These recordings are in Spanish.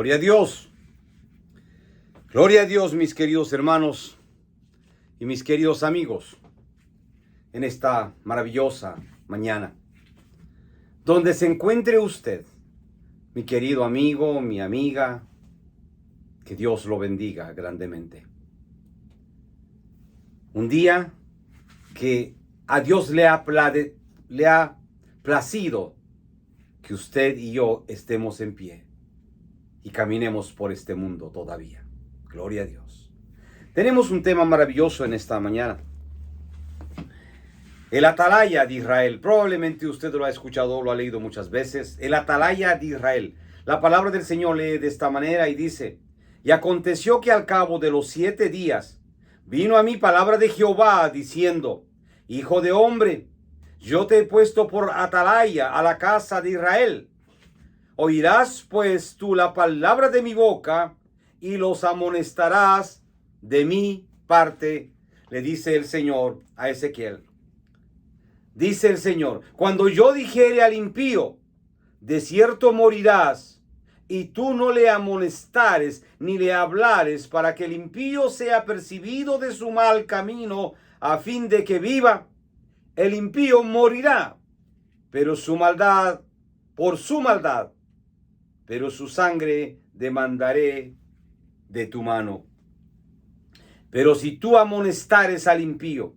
Gloria a Dios. Gloria a Dios, mis queridos hermanos y mis queridos amigos, en esta maravillosa mañana. Donde se encuentre usted, mi querido amigo, mi amiga, que Dios lo bendiga grandemente. Un día que a Dios le ha placido que usted y yo estemos en pie y caminemos por este mundo todavía. Gloria a Dios. Tenemos un tema maravilloso en esta mañana. El atalaya de Israel. Probablemente usted lo ha escuchado, lo ha leído muchas veces. El atalaya de Israel. La palabra del Señor lee de esta manera y dice: y aconteció que al cabo de los 7 días vino a mí palabra de Jehová diciendo: hijo de hombre, yo te he puesto por atalaya a la casa de Israel. Oirás pues tú la palabra de mi boca y los amonestarás de mi parte, le dice el Señor a Ezequiel. Dice el Señor: cuando yo dijere al impío, de cierto morirás, y tú no le amonestares ni le hablares para que el impío sea percibido de su mal camino, a fin de que viva, el impío morirá, pero su maldad, por su maldad, pero su sangre demandaré de tu mano. Pero si tú amonestares al impío,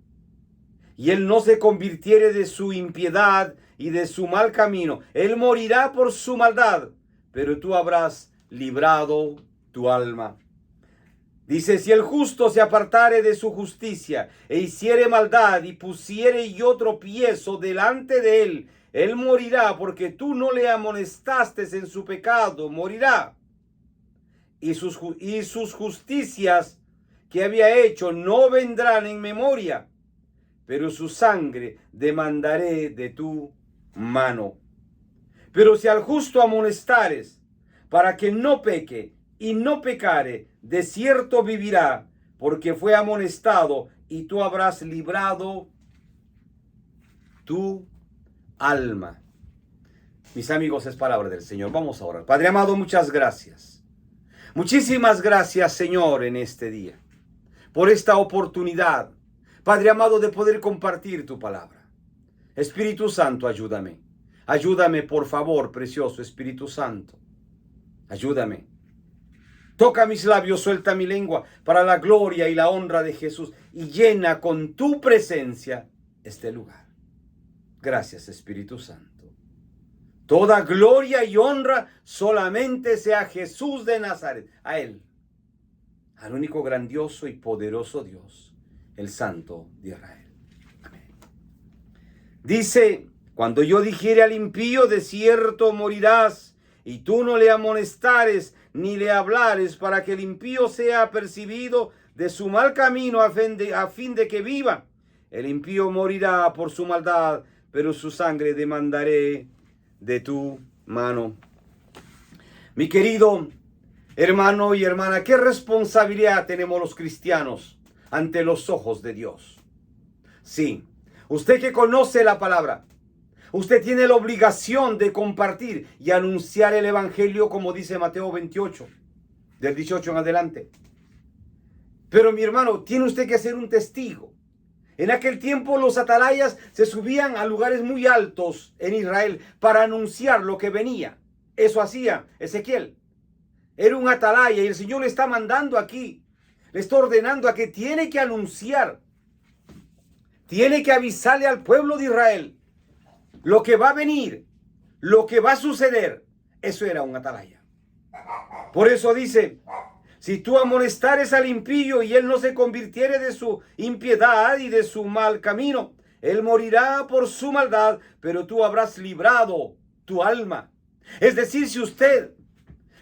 y él no se convirtiere de su impiedad y de su mal camino, él morirá por su maldad, pero tú habrás librado tu alma. Dice: si el justo se apartare de su justicia e hiciere maldad y pusiere yo tropiezo delante de él, él morirá, porque tú no le amonestaste en su pecado, morirá. Y sus justicias que había hecho no vendrán en memoria, pero su sangre demandaré de tu mano. Pero si al justo amonestares para que no peque y no pecare, de cierto vivirá, porque fue amonestado, y tú habrás librado tu alma. Mis amigos, es palabra del Señor. Vamos a orar. Padre amado, muchas gracias. Muchísimas gracias, Señor, en este día, por esta oportunidad, Padre amado, de poder compartir tu palabra. Espíritu Santo, ayúdame. Ayúdame, por favor, precioso Espíritu Santo. Ayúdame. Toca mis labios, suelta mi lengua, para la gloria y la honra de Jesús, y llena con tu presencia este lugar. Gracias, Espíritu Santo. Toda gloria y honra solamente sea Jesús de Nazaret, a Él, al único grandioso y poderoso Dios, el Santo de Israel. Amén. Dice: cuando yo dijere al impío, de cierto morirás, y tú no le amonestares ni le hablares para que el impío sea percibido de su mal camino, a fin de que viva, el impío morirá por su maldad, pero su sangre demandaré de tu mano. Mi querido hermano y hermana, ¿qué responsabilidad tenemos los cristianos ante los ojos de Dios? Sí, usted que conoce la palabra, usted tiene la obligación de compartir y anunciar el evangelio, como dice Mateo 28, del 18 en adelante. Pero mi hermano, tiene usted que ser un testigo. En aquel tiempo los atalayas se subían a lugares muy altos en Israel para anunciar lo que venía. Eso hacía Ezequiel. Era un atalaya y el Señor le está mandando aquí, le está ordenando a que tiene que anunciar, tiene que avisarle al pueblo de Israel lo que va a venir, lo que va a suceder. Eso era un atalaya. Por eso dice: si tú amonestares al impío y él no se convirtiere de su impiedad y de su mal camino, él morirá por su maldad, pero tú habrás librado tu alma. Es decir, si usted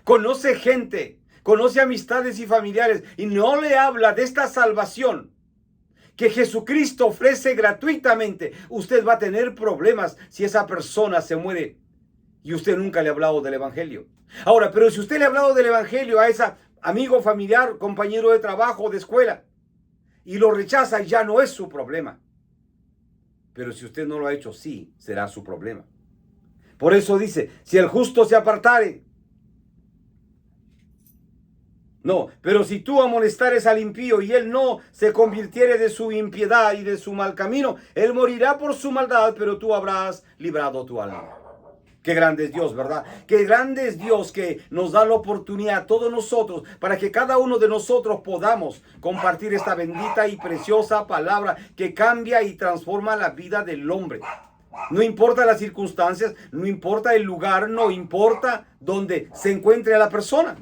conoce gente, conoce amistades y familiares y no le habla de esta salvación que Jesucristo ofrece gratuitamente, usted va a tener problemas si esa persona se muere y usted nunca le ha hablado del evangelio. Ahora, pero si usted le ha hablado del evangelio a esa amigo, familiar, compañero de trabajo, de escuela, y lo rechaza, ya no es su problema. Pero si usted no lo ha hecho, sí, será su problema. Por eso dice: si el justo se apartare No, pero si tú amonestares al impío y él no se convirtiere de su impiedad y de su mal camino, él morirá por su maldad, pero tú habrás librado tu alma. Qué grande es Dios, ¿verdad? Qué grande es Dios que nos da la oportunidad a todos nosotros para que cada uno de nosotros podamos compartir esta bendita y preciosa palabra que cambia y transforma la vida del hombre. No importa las circunstancias, no importa el lugar, no importa dónde se encuentre la persona.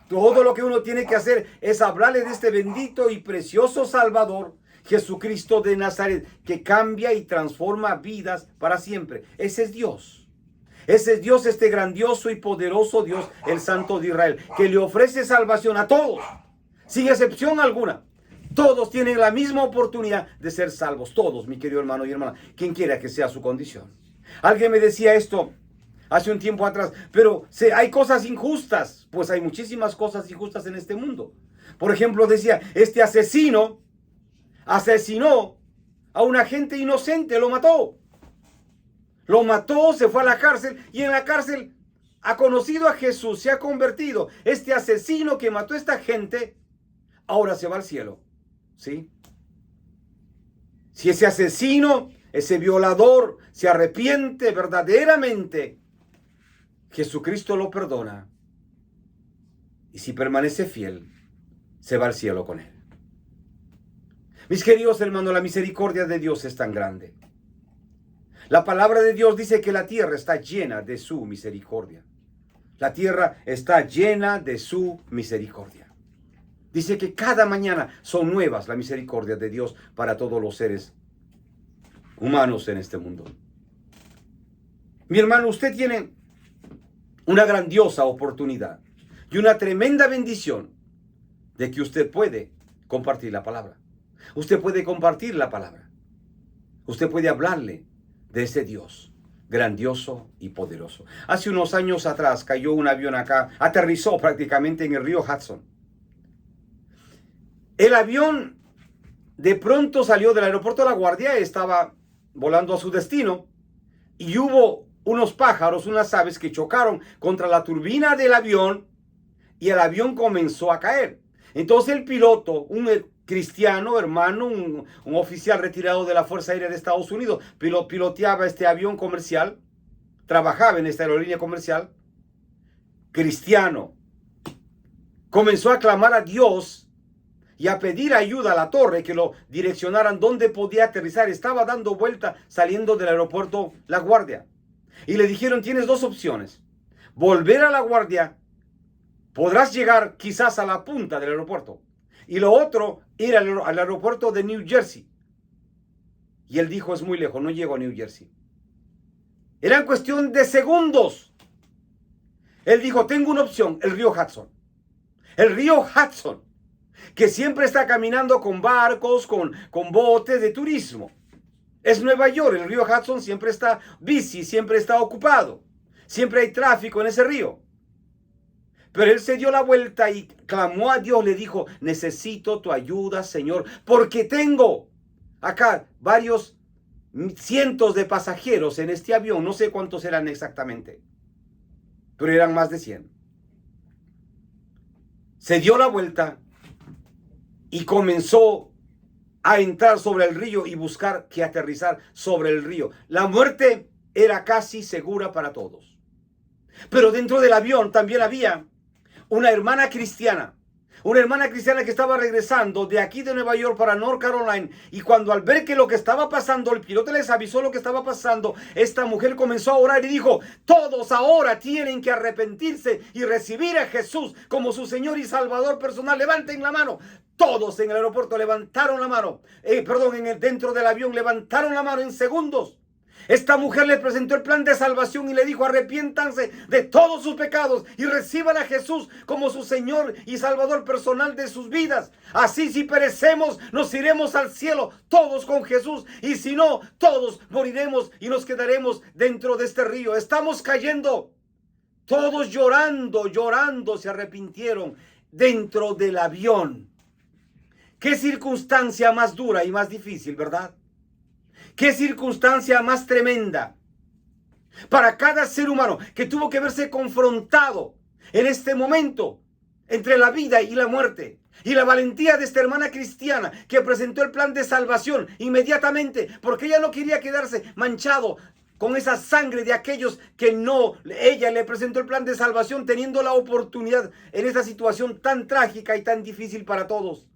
Todo lo que uno tiene que hacer es hablarle de este bendito y precioso Salvador, Jesucristo de Nazaret, que cambia y transforma vidas para siempre. Ese es Dios. Ese es Dios, este grandioso y poderoso Dios, el Santo de Israel, que le ofrece salvación a todos, sin excepción alguna. Todos tienen la misma oportunidad de ser salvos. Todos, mi querido hermano y hermana, quien quiera que sea su condición. Alguien me decía esto hace un tiempo atrás, pero hay cosas injustas. Pues hay muchísimas cosas injustas en este mundo. Por ejemplo, decía, este asesino asesinó a una gente inocente, lo mató. Lo mató, se fue a la cárcel y en la cárcel ha conocido a Jesús, se ha convertido. Este asesino que mató a esta gente, ahora se va al cielo. ¿Sí? Si ese asesino, ese violador, se arrepiente verdaderamente, Jesucristo lo perdona. Y si permanece fiel, se va al cielo con él. Mis queridos hermanos, la misericordia de Dios es tan grande. La palabra de Dios dice que la tierra está llena de su misericordia. La tierra está llena de su misericordia. Dice que cada mañana son nuevas la misericordia de Dios para todos los seres humanos en este mundo. Mi hermano, usted tiene una grandiosa oportunidad y una tremenda bendición de que usted puede compartir la palabra. Usted puede compartir la palabra. Usted puede hablarle de ese Dios grandioso y poderoso. Hace unos años atrás cayó un avión acá, aterrizó prácticamente en el río Hudson. El avión de pronto salió del aeropuerto de La Guardia, estaba volando a su destino y hubo unos pájaros, unas aves que chocaron contra la turbina del avión y el avión comenzó a caer. Entonces el piloto, un cristiano, hermano, un oficial retirado de la Fuerza Aérea de Estados Unidos, piloteaba este avión comercial, trabajaba en esta aerolínea comercial, cristiano, comenzó a clamar a Dios y a pedir ayuda a la torre que lo direccionaran donde podía aterrizar. Estaba dando vuelta saliendo del aeropuerto La Guardia. Y le dijeron, tienes dos opciones. Volver a La Guardia, podrás llegar quizás a la punta del aeropuerto. Y lo otro, ir al aeropuerto de New Jersey. Y él dijo, es muy lejos, no llego a New Jersey. Era en cuestión de segundos. Él dijo, tengo una opción, el río Hudson. El río Hudson, que siempre está caminando con barcos, con botes de turismo. Es Nueva York, el río Hudson siempre está busy, siempre está ocupado. Siempre hay tráfico en ese río. Pero él se dio la vuelta y clamó a Dios, le dijo, necesito tu ayuda, Señor, porque tengo acá varios cientos de pasajeros en este avión, no sé cuántos eran exactamente, pero eran más de 100. Se dio la vuelta y comenzó a entrar sobre el río y buscar que aterrizar sobre el río. La muerte era casi segura para todos. Pero dentro del avión también había una hermana cristiana que estaba regresando de aquí de Nueva York para North Carolina, y cuando al ver que lo que estaba pasando, el piloto les avisó lo que estaba pasando, esta mujer comenzó a orar y dijo, todos ahora tienen que arrepentirse y recibir a Jesús como su Señor y Salvador personal. Levanten la mano. Todos en el aeropuerto levantaron la mano, dentro del avión levantaron la mano en segundos. Esta mujer les presentó el plan de salvación y le dijo, arrepiéntanse de todos sus pecados y reciban a Jesús como su Señor y Salvador personal de sus vidas. Así, si perecemos, nos iremos al cielo todos con Jesús, y si no, todos moriremos y nos quedaremos dentro de este río. Estamos cayendo. Todos llorando se arrepintieron dentro del avión. Qué circunstancia más dura y más difícil, ¿verdad? Qué circunstancia más tremenda para cada ser humano que tuvo que verse confrontado en este momento entre la vida y la muerte. Y la valentía de esta hermana cristiana que presentó el plan de salvación inmediatamente, porque ella no quería quedarse manchado con esa sangre de aquellos que no, ella le presentó el plan de salvación teniendo la oportunidad en esta situación tan trágica y tan difícil para todos.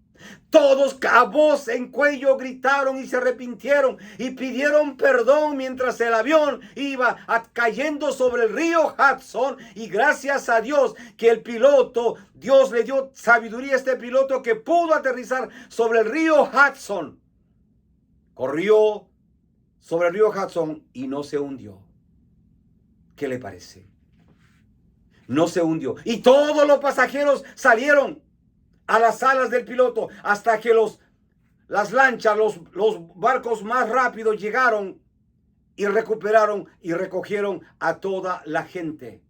Todos a voz en cuello gritaron y se arrepintieron y pidieron perdón mientras el avión iba cayendo sobre el río Hudson. Y gracias a Dios que el piloto, Dios le dio sabiduría a este piloto que pudo aterrizar sobre el río Hudson. Corrió sobre el río Hudson y no se hundió. ¿Qué le parece? No se hundió. Y todos los pasajeros salieron a las alas del piloto hasta que las lanchas, los barcos más rápidos llegaron y recuperaron y recogieron a toda la gente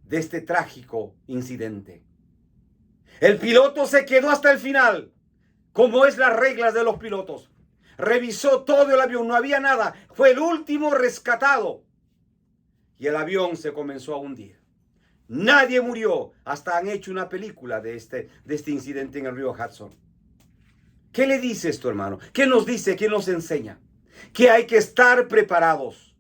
de este trágico incidente. El piloto se quedó hasta el final, como es las reglas de los pilotos. Revisó todo el avión, no había nada. Fue el último rescatado. Y el avión se comenzó a hundir. Nadie murió. Hasta han hecho una película de este incidente en el río Hudson. ¿Qué le dice esto, hermano? ¿Qué nos dice? ¿Qué nos enseña? Que hay que estar preparados.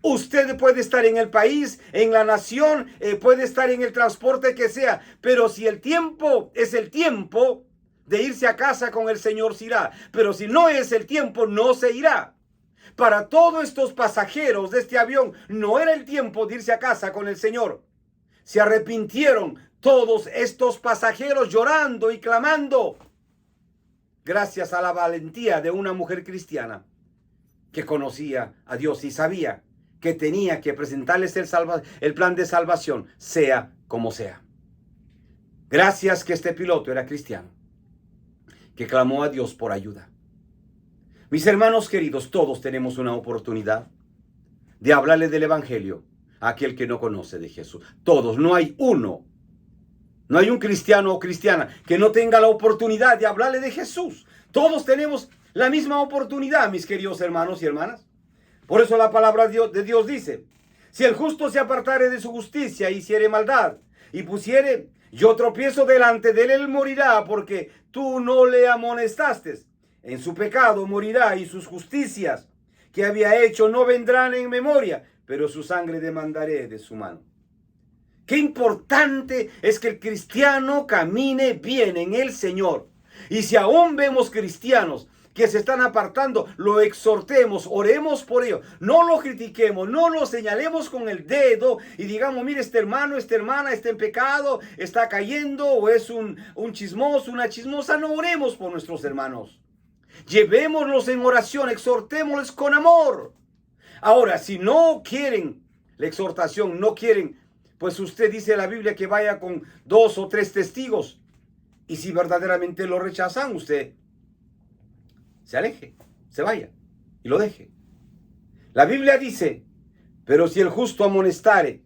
Usted puede estar en el país, en la nación, puede estar en el transporte que sea, pero si el tiempo es el tiempo de irse a casa con el Señor, se irá. Pero si no es el tiempo, no se irá. Para todos estos pasajeros de este avión, no era el tiempo de irse a casa con el Señor. Se arrepintieron todos estos pasajeros llorando y clamando. Gracias a la valentía de una mujer cristiana que conocía a Dios y sabía que tenía que presentarles el plan de salvación, sea como sea. Gracias que este piloto era cristiano, que clamó a Dios por ayuda. Mis hermanos queridos, todos tenemos una oportunidad de hablarle del Evangelio a aquel que no conoce de Jesús. Todos, no hay uno. No hay un cristiano o cristiana que no tenga la oportunidad de hablarle de Jesús. Todos tenemos la misma oportunidad, mis queridos hermanos y hermanas. Por eso la palabra de Dios dice: si el justo se apartare de su justicia y hiciere maldad y pusiere yo tropiezo delante de él morirá, porque tú no le amonestaste. En su pecado morirá, y sus justicias que había hecho no vendrán en memoria, pero su sangre demandaré de su mano. Qué importante es que el cristiano camine bien en el Señor. Y si aún vemos cristianos que se están apartando, lo exhortemos, oremos por ello. No lo critiquemos, no lo señalemos con el dedo y digamos: mire, este hermano, esta hermana está en pecado, está cayendo, o es un chismoso, una chismosa. No oremos por nuestros hermanos. Llevémoslos en oración, exhortémosles con amor. Ahora, si no quieren la exhortación, no quieren, pues usted dice en la Biblia que vaya con 2 o 3 testigos. Y si verdaderamente lo rechazan, usted se aleje, se vaya y lo deje. La Biblia dice: pero si el justo amonestare,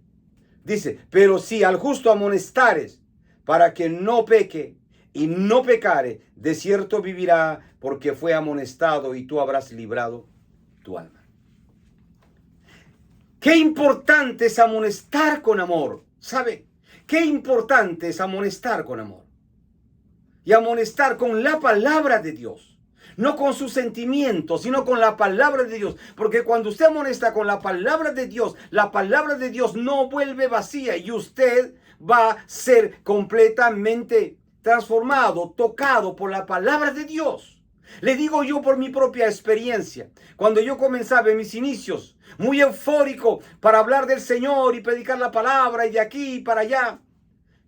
dice, pero si al justo amonestares para que no peque y no pecare, de cierto vivirá, porque fue amonestado, y tú habrás librado tu alma. Qué importante es amonestar con amor. ¿Sabe? Qué importante es amonestar con amor. Y amonestar con la palabra de Dios. No con sus sentimientos, sino con la palabra de Dios. Porque cuando usted amonesta con la palabra de Dios, la palabra de Dios no vuelve vacía. Y usted va a ser completamente transformado, tocado por la palabra de Dios. Le digo yo por mi propia experiencia. Cuando yo comenzaba en mis inicios, muy eufórico para hablar del Señor y predicar la palabra y de aquí para allá,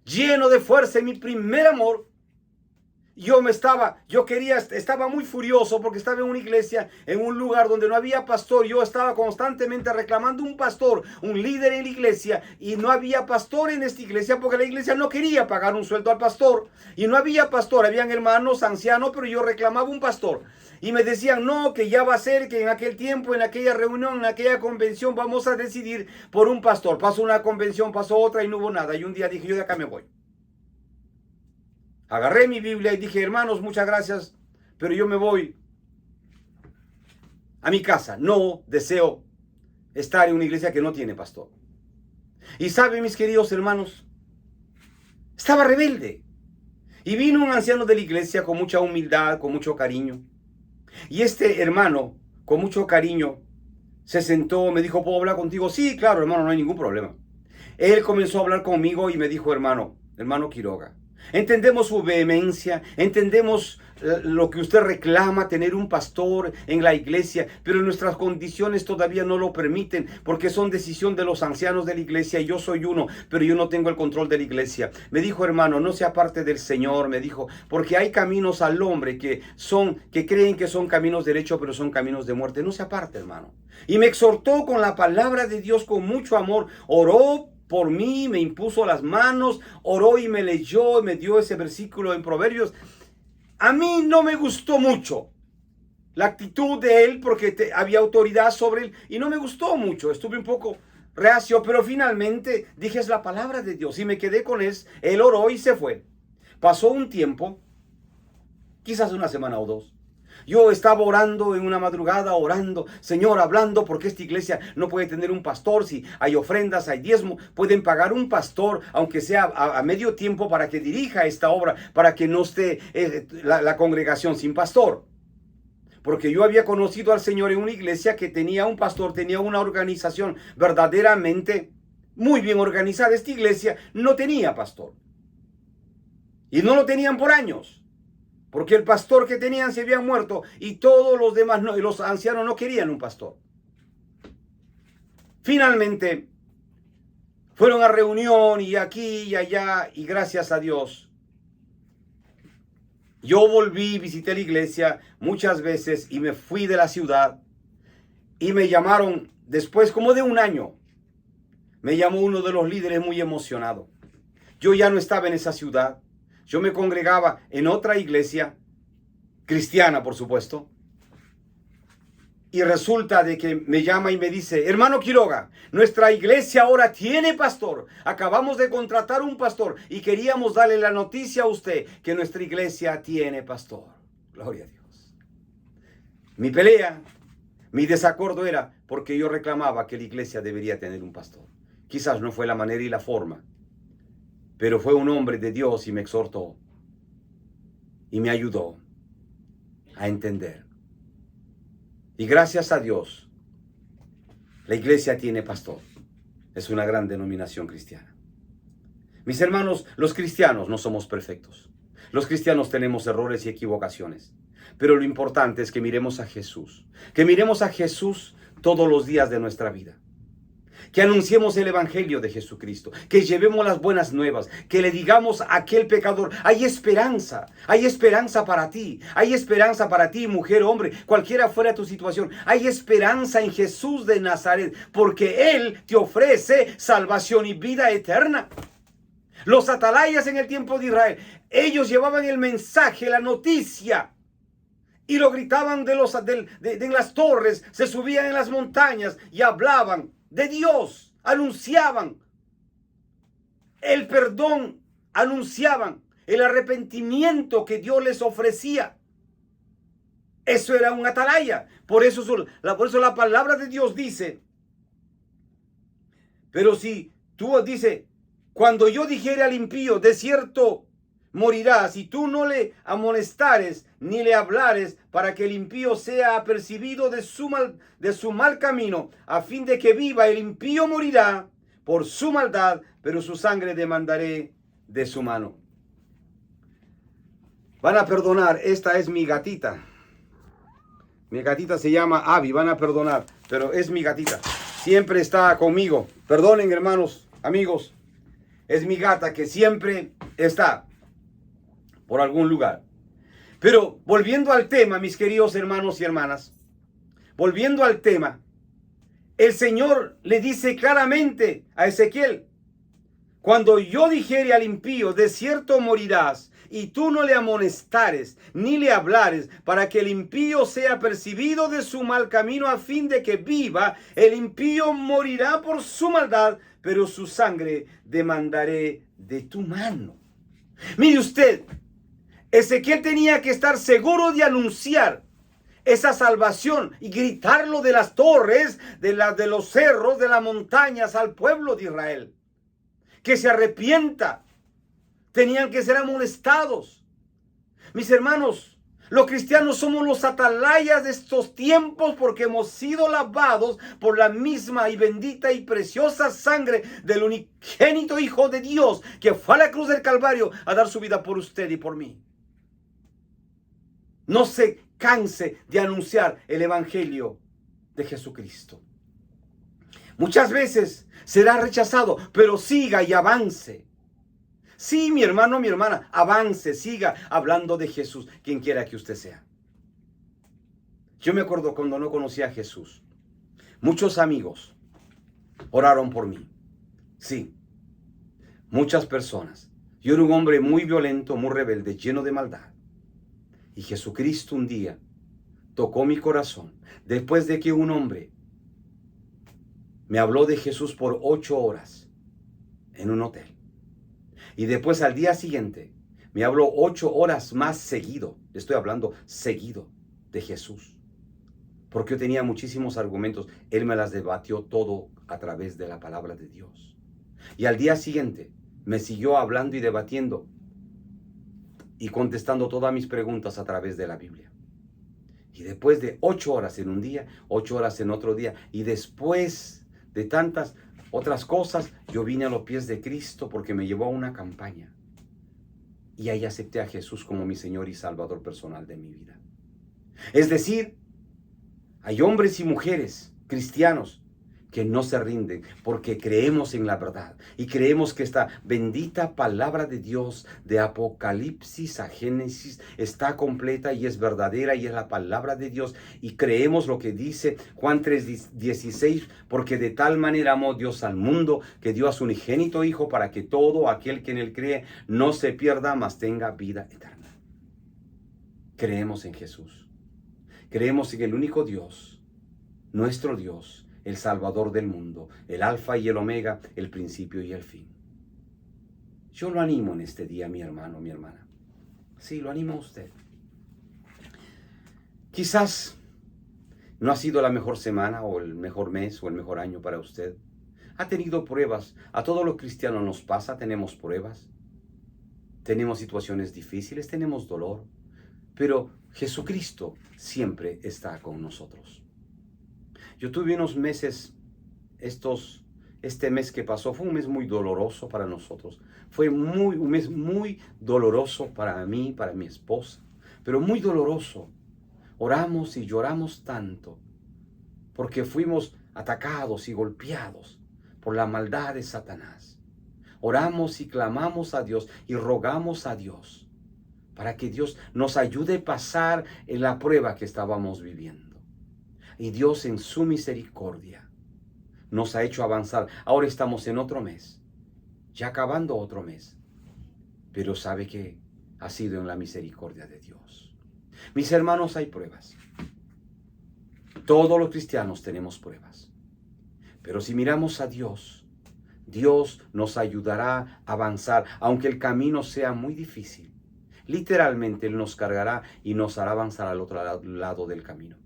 lleno de fuerza en mi primer amor, estaba muy furioso porque estaba en una iglesia, en un lugar donde no había pastor. Yo estaba constantemente reclamando un pastor, un líder en la iglesia, y no había pastor en esta iglesia porque la iglesia no quería pagar un sueldo al pastor. Y no había pastor, habían hermanos ancianos, pero yo reclamaba un pastor. Y me decían: no, que ya va a ser, que en aquel tiempo, en aquella reunión, en aquella convención, vamos a decidir por un pastor. Pasó una convención, pasó otra y no hubo nada. Y un día dije: yo de acá me voy. Agarré mi Biblia y dije: hermanos, muchas gracias, pero yo me voy a mi casa. No deseo estar en una iglesia que no tiene pastor. Y saben, mis queridos hermanos, Estaba rebelde. Y vino un anciano de la iglesia con mucha humildad, con mucho cariño. Y este hermano, con mucho cariño, se sentó, me dijo, ¿puedo hablar contigo? Sí, claro, hermano, no hay ningún problema. Él comenzó a hablar conmigo y me dijo, hermano Quiroga, entendemos su vehemencia, entendemos lo que usted reclama, tener un pastor en la iglesia, pero nuestras condiciones todavía no lo permiten, porque son decisión de los ancianos de la iglesia, y yo soy uno, pero yo no tengo el control de la iglesia. Me dijo, hermano, no sea parte del Señor, me dijo, porque hay caminos al hombre que creen que son caminos derechos, pero son caminos de muerte. No se aparte, hermano. Y me exhortó con la palabra de Dios con mucho amor, oró por mí, me impuso las manos, oró y me leyó, y me dio ese versículo en Proverbios. A mí no me gustó mucho la actitud de él, porque había autoridad sobre él, y no me gustó mucho, estuve un poco reacio, pero finalmente dije, es la palabra de Dios, y me quedé con él. Él oró y se fue. Pasó un tiempo, quizás una semana o dos. Yo estaba orando en una madrugada, orando, Señor, hablando, porque esta iglesia no puede tener un pastor. Si hay ofrendas, hay diezmo, pueden pagar un pastor, aunque sea a medio tiempo, para que dirija esta obra, para que no esté la congregación sin pastor. Porque yo había conocido al Señor en una iglesia que tenía un pastor, tenía una organización verdaderamente muy bien organizada. Esta iglesia no tenía pastor. Y no lo tenían por años. Porque el pastor que tenían se había muerto y todos los demás, y los ancianos no querían un pastor. Finalmente, fueron a reunión y aquí y allá, y gracias a Dios, yo volví, visité la iglesia muchas veces y me fui de la ciudad, y me llamaron después como de un año. Me llamó uno de los líderes muy emocionado. Yo ya no estaba en esa ciudad. Yo me congregaba en otra iglesia, cristiana por supuesto, y resulta de que me llama y me dice, hermano Quiroga, nuestra iglesia ahora tiene pastor, acabamos de contratar un pastor y queríamos darle la noticia a usted que nuestra iglesia tiene pastor. Gloria a Dios. Mi pelea, mi desacuerdo era porque yo reclamaba que la iglesia debería tener un pastor. Quizás no fue la manera y la forma, pero fue un hombre de Dios y me exhortó y me ayudó a entender. Y gracias a Dios, la iglesia tiene pastor. Es una gran denominación cristiana. Mis hermanos, los cristianos no somos perfectos. Los cristianos tenemos errores y equivocaciones. Pero lo importante es que miremos a Jesús. Que miremos a Jesús todos los días de nuestra vida. Que anunciemos el evangelio de Jesucristo, que llevemos las buenas nuevas, que le digamos a aquel pecador, hay esperanza para ti, hay esperanza para ti, mujer, hombre, cualquiera fuera tu situación, hay esperanza en Jesús de Nazaret, porque Él te ofrece salvación y vida eterna. Los atalayas en el tiempo de Israel, ellos llevaban el mensaje, la noticia, y lo gritaban en las torres, se subían en las montañas y hablaban de Dios, anunciaban el perdón, anunciaban el arrepentimiento que Dios les ofrecía. Eso era un atalaya. Por eso la palabra de Dios dice, pero si tú dice, cuando yo dijere al impío, de cierto morirás, si tú no le amonestares ni le hablares, para que el impío sea apercibido de su mal camino, a fin de que viva, el impío morirá por su maldad, pero su sangre demandaré de su mano. Van a perdonar, esta es mi gatita. Mi gatita se llama Abby, van a perdonar, pero es mi gatita. Siempre está conmigo. Perdonen, hermanos, amigos. Es mi gata que siempre está por algún lugar. Pero volviendo al tema, mis queridos hermanos y hermanas, volviendo al tema, el Señor le dice claramente a Ezequiel, cuando yo dijere al impío, de cierto morirás, y tú no le amonestares ni le hablares, para que el impío sea percibido de su mal camino, a fin de que viva, el impío morirá por su maldad, pero su sangre demandaré de tu mano. Mire usted, Ezequiel tenía que estar seguro de anunciar esa salvación y gritarlo de las torres, de los cerros, de las montañas al pueblo de Israel. Que se arrepienta, tenían que ser amonestados. Mis hermanos, los cristianos somos los atalayas de estos tiempos porque hemos sido lavados por la misma y bendita y preciosa sangre del unigénito Hijo de Dios que fue a la cruz del Calvario a dar su vida por usted y por mí. No se canse de anunciar el Evangelio de Jesucristo. Muchas veces será rechazado, pero siga y avance. Sí, mi hermano, mi hermana, avance, siga hablando de Jesús, quien quiera que usted sea. Yo me acuerdo cuando no conocía a Jesús. Muchos amigos oraron por mí. Sí, muchas personas. Yo era un hombre muy violento, muy rebelde, lleno de maldad. Y Jesucristo un día tocó mi corazón. Después de que un hombre me habló de Jesús por 8 horas en un hotel. Y después al día siguiente me habló 8 horas más seguido. Estoy hablando seguido de Jesús. Porque yo tenía muchísimos argumentos. Él me las debatió todo a través de la palabra de Dios. Y al día siguiente me siguió hablando y debatiendo y contestando todas mis preguntas a través de la Biblia. Y después de 8 horas en un día, 8 horas en otro día, y después de tantas otras cosas, yo vine a los pies de Cristo porque me llevó a una campaña. Y ahí acepté a Jesús como mi Señor y Salvador personal de mi vida. Es decir, hay hombres y mujeres cristianos que no se rinden porque creemos en la verdad y creemos que esta bendita palabra de Dios de Apocalipsis a Génesis está completa y es verdadera y es la palabra de Dios, y creemos lo que dice Juan 3:16, porque de tal manera amó Dios al mundo que dio a su unigénito Hijo para que todo aquel que en él cree no se pierda, mas tenga vida eterna. Creemos en Jesús, creemos en el único Dios, nuestro Dios, el Salvador del mundo, el Alfa y el Omega, el principio y el fin. Yo lo animo en este día, mi hermano, mi hermana. Sí, lo animo a usted. Quizás no ha sido la mejor semana o el mejor mes o el mejor año para usted. Ha tenido pruebas. A todos los cristianos nos pasa, tenemos pruebas. Tenemos situaciones difíciles, tenemos dolor. Pero Jesucristo siempre está con nosotros. Yo tuve unos meses, este mes que pasó fue un mes muy doloroso para nosotros. Fue un mes muy doloroso para mí, para mi esposa, pero muy doloroso. Oramos y lloramos tanto porque fuimos atacados y golpeados por la maldad de Satanás. Oramos y clamamos a Dios y rogamos a Dios para que Dios nos ayude a pasar en la prueba que estábamos viviendo. Y Dios en su misericordia nos ha hecho avanzar. Ahora estamos en otro mes, ya acabando otro mes. Pero sabe que ha sido en la misericordia de Dios. Mis hermanos, hay pruebas. Todos los cristianos tenemos pruebas. Pero si miramos a Dios, Dios nos ayudará a avanzar, aunque el camino sea muy difícil. Literalmente Él nos cargará y nos hará avanzar al otro lado del camino.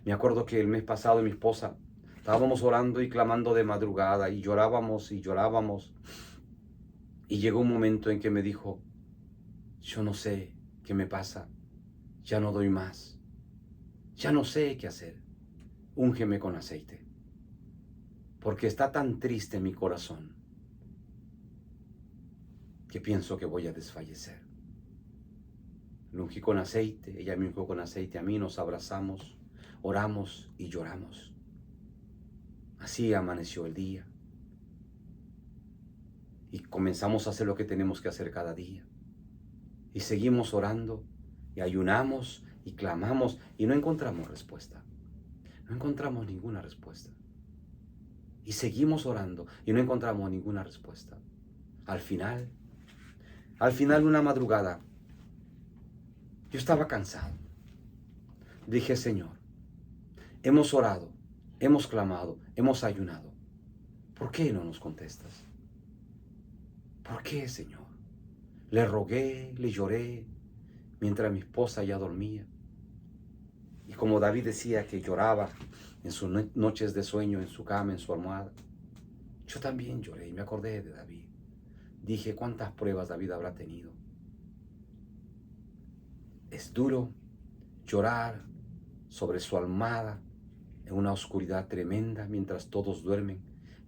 Me acuerdo que el mes pasado mi esposa, estábamos orando y clamando de madrugada y llorábamos y llorábamos. Y llegó un momento en que me dijo, yo no sé qué me pasa, ya no doy más, ya no sé qué hacer, úngeme con aceite, porque está tan triste mi corazón que pienso que voy a desfallecer. Lo ungí con aceite, ella me ungió con aceite a mí, nos abrazamos. Oramos y lloramos. Así amaneció el día. Y comenzamos a hacer lo que tenemos que hacer cada día. Y seguimos orando y ayunamos y clamamos y no encontramos respuesta. No encontramos ninguna respuesta. Y seguimos orando y no encontramos ninguna respuesta. Al final una madrugada, yo estaba cansado. Dije, Señor, hemos orado, hemos clamado, hemos ayunado. ¿Por qué no nos contestas? ¿Por qué, Señor? Le rogué, le lloré, mientras mi esposa ya dormía. Y como David decía que lloraba en sus noches de sueño, en su cama, en su almohada, yo también lloré y me acordé de David. dije, ¿cuántas pruebas David habrá tenido? Es duro llorar sobre su almohada en una oscuridad tremenda mientras todos duermen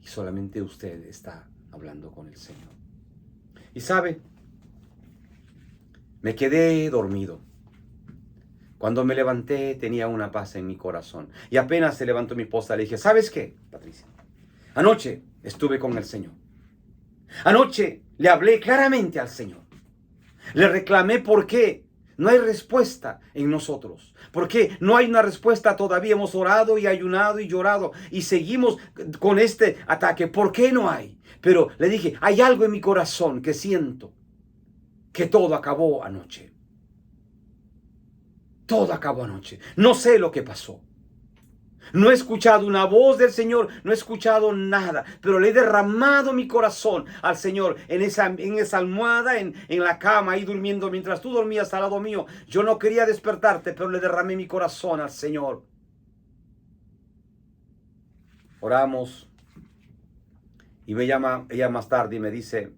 y solamente usted está hablando con el Señor. Y sabe, me quedé dormido. Cuando me levanté tenía una paz en mi corazón. Y apenas se levantó mi esposa, le dije, ¿sabes qué, Patricia? Anoche estuve con el Señor. Anoche le hablé claramente al Señor. Le reclamé por qué no hay respuesta en nosotros. ¿Por qué no hay una respuesta todavía? Hemos orado y ayunado y llorado y seguimos con este ataque. ¿Por qué no hay? Pero le dije, hay algo en mi corazón que siento que todo acabó anoche. Todo acabó anoche. No sé lo que pasó. No he escuchado una voz del Señor, no he escuchado nada, pero le he derramado mi corazón al Señor en esa almohada, en la cama, ahí durmiendo, mientras tú dormías al lado mío. Yo no quería despertarte, pero le derramé mi corazón al Señor. Oramos y me llama ella más tarde y me dice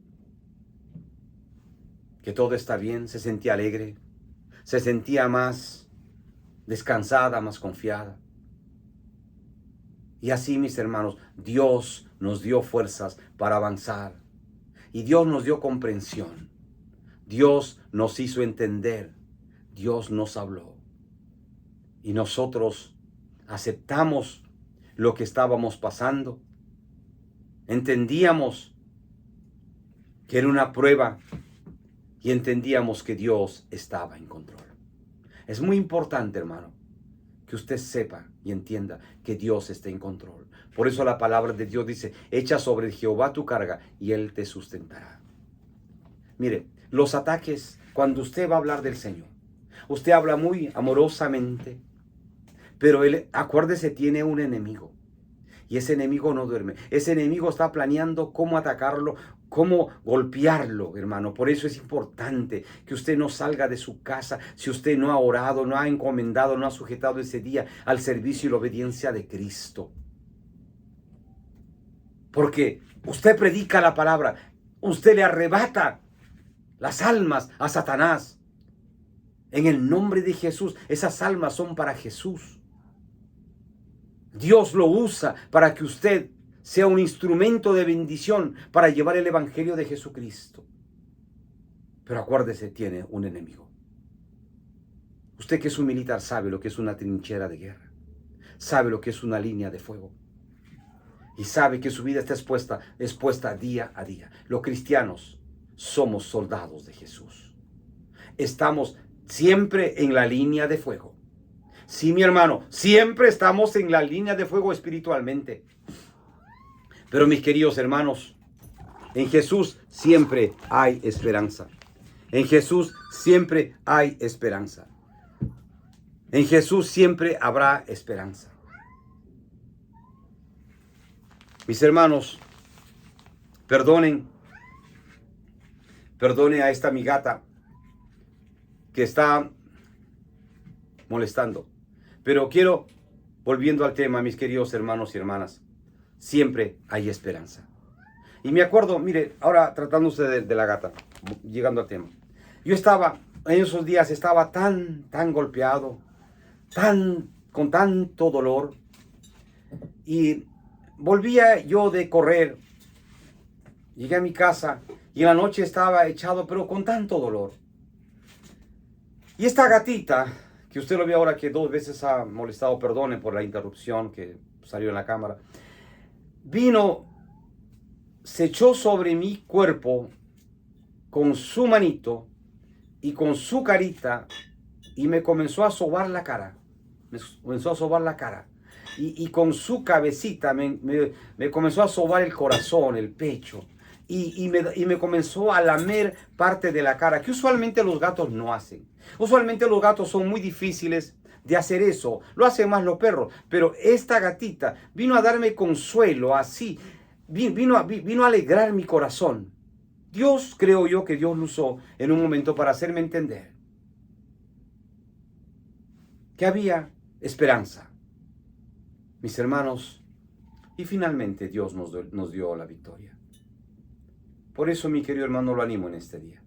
que todo está bien, se sentía alegre, se sentía más descansada, más confiada. Y así, mis hermanos, Dios nos dio fuerzas para avanzar. Y Dios nos dio comprensión. Dios nos hizo entender. Dios nos habló. Y nosotros aceptamos lo que estábamos pasando. Entendíamos que era una prueba y entendíamos que Dios estaba en control. Es muy importante, hermano, que usted sepa y entienda que Dios está en control. Por eso la palabra de Dios dice, echa sobre Jehová tu carga y Él te sustentará. Mire, los ataques, cuando usted va a hablar del Señor, usted habla muy amorosamente, pero Él, acuérdese, tiene un enemigo. Y ese enemigo no duerme. Ese enemigo está planeando cómo atacarlo, cómo golpearlo, hermano. Por eso es importante que usted no salga de su casa si usted no ha orado, no ha encomendado, no ha sujetado ese día al servicio y la obediencia de Cristo. Porque usted predica la palabra, usted le arrebata las almas a Satanás. En el nombre de Jesús, esas almas son para Jesús. Dios lo usa para que usted sea un instrumento de bendición para llevar el evangelio de Jesucristo. Pero acuérdese, tiene un enemigo. Usted que es un militar sabe lo que es una trinchera de guerra. Sabe lo que es una línea de fuego. Y sabe que su vida está expuesta día a día. Los cristianos somos soldados de Jesús. Estamos siempre en la línea de fuego. Sí, mi hermano, siempre estamos en la línea de fuego espiritualmente. Pero mis queridos hermanos, en Jesús siempre hay esperanza. En Jesús siempre hay esperanza. En Jesús siempre habrá esperanza. Mis hermanos, perdone a esta mi gata que está molestando. Pero quiero, volviendo al tema, mis queridos hermanos y hermanas, siempre hay esperanza. Y me acuerdo, mire, ahora tratándose de la gata, llegando al tema. Yo estaba, en esos días, estaba tan golpeado, con tanto dolor. Y volvía yo de correr, llegué a mi casa y en la noche estaba echado, pero con tanto dolor. Y esta gatita, que usted lo ve ahora que 2 veces ha molestado, perdone por la interrupción que salió en la cámara, vino, se echó sobre mi cuerpo con su manito y con su carita y me comenzó a sobar la cara. Y con su cabecita me comenzó a sobar el corazón, el pecho. Y me comenzó a lamer parte de la cara, que usualmente los gatos no hacen. Usualmente los gatos son muy difíciles de hacer eso. Lo hacen más los perros. Pero esta gatita vino a darme consuelo, así. Vino a alegrar mi corazón. Dios, creo yo que Dios lo usó en un momento para hacerme entender que había esperanza. Mis hermanos, y finalmente Dios nos dio la victoria. Por eso, mi querido hermano, lo animo en este día.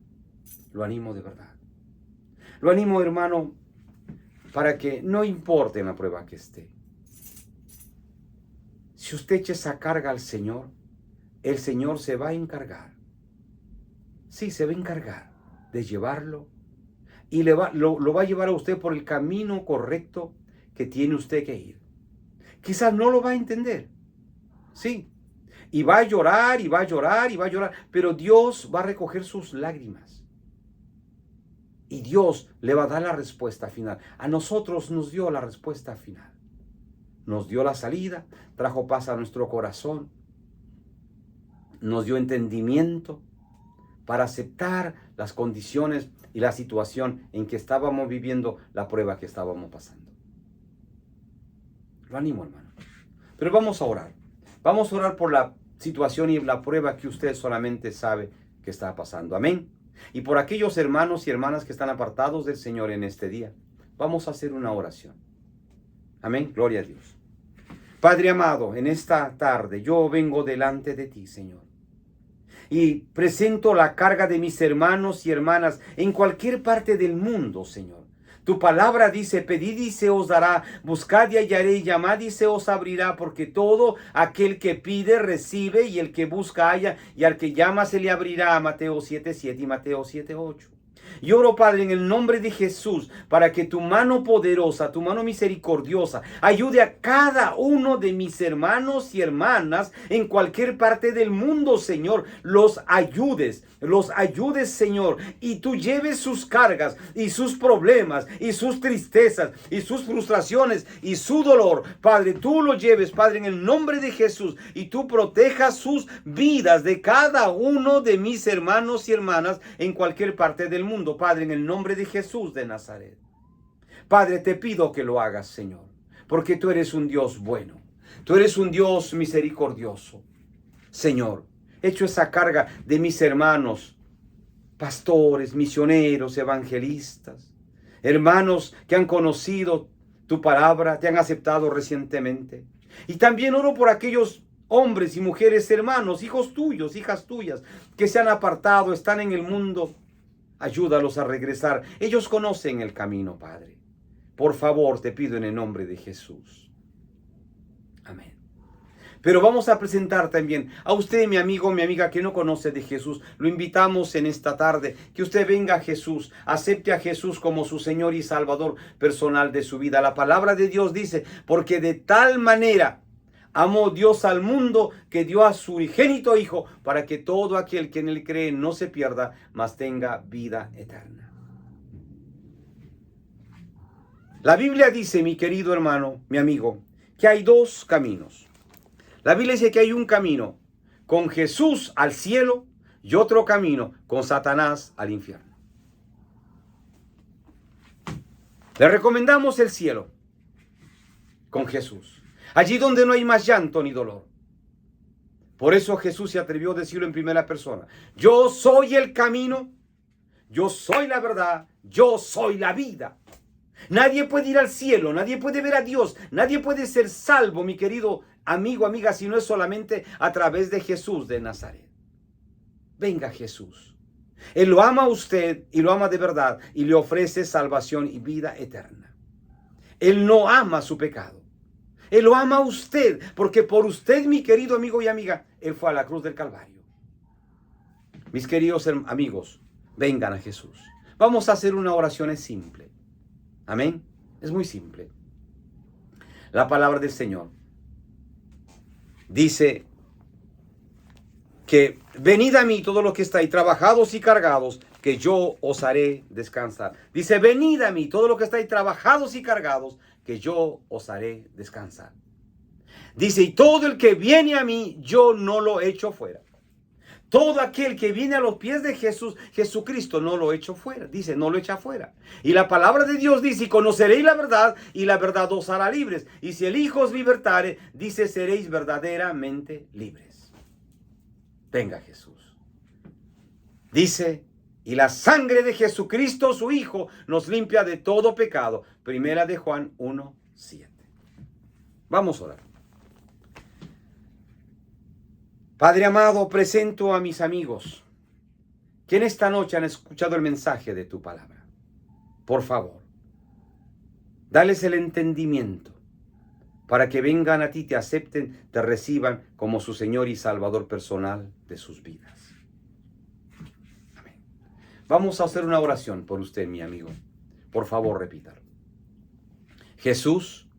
Lo animo de verdad. Lo animo, hermano, para que no importe en la prueba que esté. Si usted echa esa carga al Señor, el Señor se va a encargar. Sí, se va a encargar de llevarlo y lo va a llevar a usted por el camino correcto que tiene usted que ir. Quizás no lo va a entender. Sí. Y va a llorar, y va a llorar, y va a llorar. Pero Dios va a recoger sus lágrimas. Y Dios le va a dar la respuesta final. A nosotros nos dio la respuesta final. Nos dio la salida, trajo paz a nuestro corazón. Nos dio entendimiento para aceptar las condiciones y la situación en que estábamos viviendo, la prueba que estábamos pasando. Lo animo, hermano. Pero vamos a orar. Vamos a orar por la situación y la prueba que usted solamente sabe que está pasando. Amén. Y por aquellos hermanos y hermanas que están apartados del Señor en este día, vamos a hacer una oración. Amén. Gloria a Dios. Padre amado, en esta tarde yo vengo delante de ti, Señor. Y presento la carga de mis hermanos y hermanas en cualquier parte del mundo, Señor. Tu palabra dice, pedid y se os dará, buscad y hallaréis, llamad y se os abrirá, porque todo aquel que pide recibe, y el que busca halla, y al que llama se le abrirá. Mateo 7:7 y Mateo 7:8. Y oro, Padre, en el nombre de Jesús, para que tu mano poderosa, tu mano misericordiosa, ayude a cada uno de mis hermanos y hermanas en cualquier parte del mundo, Señor. Los ayudes, Señor, y tú lleves sus cargas y sus problemas y sus tristezas y sus frustraciones y su dolor. Padre, tú lo lleves, Padre, en el nombre de Jesús, y tú protejas sus vidas de cada uno de mis hermanos y hermanas en cualquier parte del mundo, Padre, en el nombre de Jesús de Nazaret. Padre, te pido que lo hagas, Señor, porque tú eres un Dios bueno, tú eres un Dios misericordioso. Señor, echo esa carga de mis hermanos, pastores, misioneros, evangelistas, hermanos que han conocido tu palabra, te han aceptado recientemente. Y también oro por aquellos hombres y mujeres, hermanos, hijos tuyos, hijas tuyas, que se han apartado, están en el mundo. Ayúdalos a regresar. Ellos conocen el camino, Padre. Por favor, te pido en el nombre de Jesús. Amén. Pero vamos a presentar también a usted, mi amigo, mi amiga que no conoce de Jesús. Lo invitamos en esta tarde, que usted venga a Jesús, acepte a Jesús como su Señor y Salvador personal de su vida. La palabra de Dios dice, porque de tal manera amó Dios al mundo que dio a su unigénito Hijo, para que todo aquel que en él cree no se pierda, mas tenga vida eterna. La Biblia dice, mi querido hermano, mi amigo, que hay dos caminos. La Biblia dice que hay un camino con Jesús al cielo y otro camino con Satanás al infierno. Le recomendamos el cielo con Jesús. Allí donde no hay más llanto ni dolor. Por eso Jesús se atrevió a decirlo en primera persona. Yo soy el camino, yo soy la verdad, yo soy la vida. Nadie puede ir al cielo, nadie puede ver a Dios, nadie puede ser salvo, mi querido amigo, amiga, si no es solamente a través de Jesús de Nazaret. Venga Jesús. Él lo ama a usted y lo ama de verdad y le ofrece salvación y vida eterna. Él no ama su pecado. Él lo ama a usted, porque por usted, mi querido amigo y amiga, Él fue a la cruz del Calvario. Mis queridos amigos, vengan a Jesús. Vamos a hacer una oración, es simple. Amén. Es muy simple. La palabra del Señor dice que venid a mí todos los que estáis trabajados y cargados, que yo os haré descansar. Dice, venid a mí todos los que estáis trabajados y cargados, que yo os haré descansar. Dice, y todo el que viene a mí, yo no lo echo fuera. Todo aquel que viene a los pies de Jesús, Jesucristo, no lo echo fuera. Dice, no lo echa fuera. Y la palabra de Dios dice, y conoceréis la verdad, y la verdad os hará libres. Y si el Hijo os libertare, dice, seréis verdaderamente libres. Venga Jesús. Dice, y la sangre de Jesucristo, su Hijo, nos limpia de todo pecado. Primera de Juan 1:7. Vamos a orar. Padre amado, presento a mis amigos que en esta noche han escuchado el mensaje de tu palabra. Por favor, dales el entendimiento para que vengan a ti, te acepten, te reciban como su Señor y Salvador personal de sus vidas. Amén. Vamos a hacer una oración por usted, mi amigo. Por favor, repítalo. Jesús,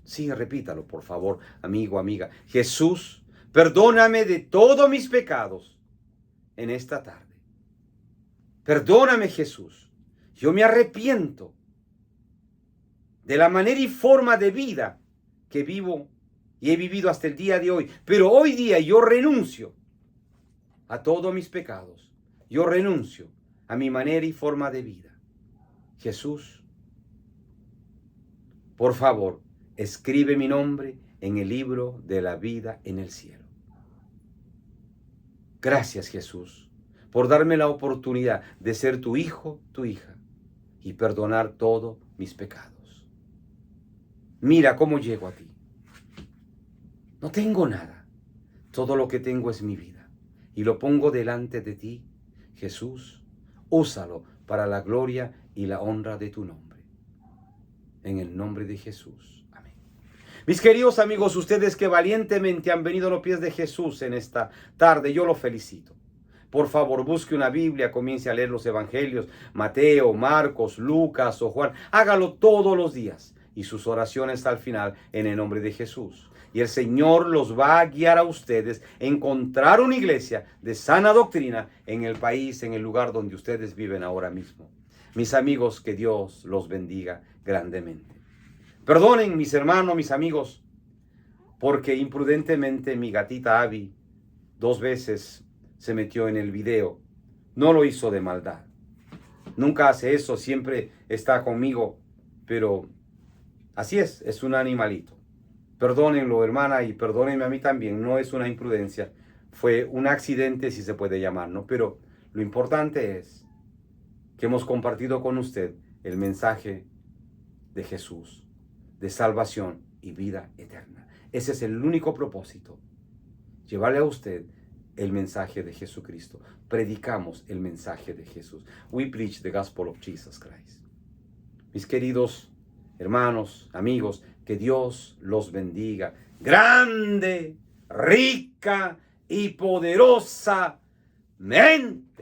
sí, repítalo, por favor, amigo, amiga. Jesús, perdóname de todos mis pecados en esta tarde. Perdóname, Jesús. Yo me arrepiento de la manera y forma de vida que vivo y he vivido hasta el día de hoy. Pero hoy día yo renuncio a todos mis pecados. Yo renuncio a mi manera y forma de vida. Jesús, por favor, escribe mi nombre en el libro de la vida en el cielo. Gracias, Jesús, por darme la oportunidad de ser tu hijo, tu hija, y perdonar todos mis pecados. Mira cómo llego a ti. No tengo nada. Todo lo que tengo es mi vida. Y lo pongo delante de ti, Jesús. Úsalo para la gloria y la honra de tu nombre. En el nombre de Jesús. Amén. Mis queridos amigos, ustedes que valientemente han venido a los pies de Jesús en esta tarde, yo los felicito. Por favor, busque una Biblia, comience a leer los evangelios, Mateo, Marcos, Lucas o Juan. Hágalo todos los días y sus oraciones al final en el nombre de Jesús. Y el Señor los va a guiar a ustedes a encontrar una iglesia de sana doctrina en el país, en el lugar donde ustedes viven ahora mismo. Mis amigos, que Dios los bendiga grandemente. Perdonen, mis hermanos, mis amigos, porque imprudentemente mi gatita Abby 2 veces se metió en el video. No lo hizo de maldad. Nunca hace eso, siempre está conmigo, pero así es un animalito. Perdónenlo, hermana, y perdónenme a mí también. No es una imprudencia, fue un accidente, si se puede llamar, ¿no? Pero lo importante es que hemos compartido con usted el mensaje de Jesús, de salvación y vida eterna. Ese es el único propósito, llevarle a usted el mensaje de Jesucristo. Predicamos el mensaje de Jesús. We preach the gospel of Jesus Christ. Mis queridos hermanos, amigos, que Dios los bendiga grande, rica y poderosamente.